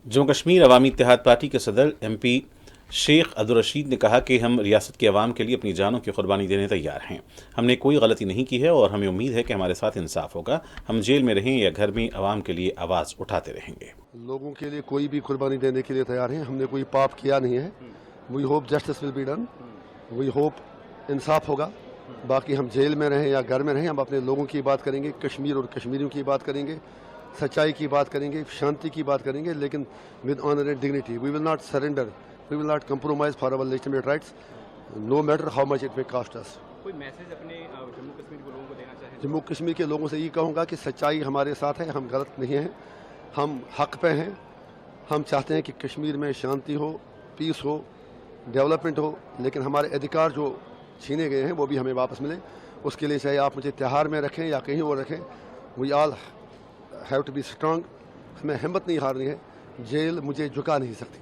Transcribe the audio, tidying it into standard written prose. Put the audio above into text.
जम्मू कश्मीर अवामी इत्तेहाद party के सदर MP Sheikh Abdul Rashid ने कहा कि हम रियासत के अवाम के लिए अपनी जानों की कुर्बानी देने तैयार हैं। हमने कोई गलती नहीं की है और हमें उम्मीद है कि हमारे साथ इंसाफ होगा। हम जेल में रहें या घर में अवाम के लिए आवाज़ उठाते रहेंगे। लोगों के लिए कोई भी कुर्बानी देने के लिए तैयार हैं। हमने कोई पाप किया नहीं है। We hope justice will be done. We hope इंसाफ होगा। बाकी हम जेल में रहें या घर में रहें, हम अपने लोगों की बात करेंगे, कश्मीर और कश्मीरियों की बात करेंगे, सच्चाई की बात करेंगे, शांति की बात करेंगे, लेकिन with honour and dignity. We will not surrender, we will not compromise for our legitimate rights, no matter how much it may cost us. कोई मैसेज अपने जम्मू कश्मीर के लोगों को देना चाहें? जम्मू कश्मीर के लोगों से ये कहूँगा कि सच्चाई हमारे साथ है, हम गलत नहीं हैं, हम हक पे हैं। हम चाहते हैं कि कश्मीर में शांति हो, पीस हो, डेवलपमेंट हो, लेकिन हमारे अधिकार जो छीने गए हैं वो भी हमें वापस मिले। उसके लिए चाहे आप मुझे तिहाड़ में रखें या कहीं और रखें, we all have to be strong. हमें हिम्मत नहीं हारनी है। जेल मुझे झुका नहीं सकती।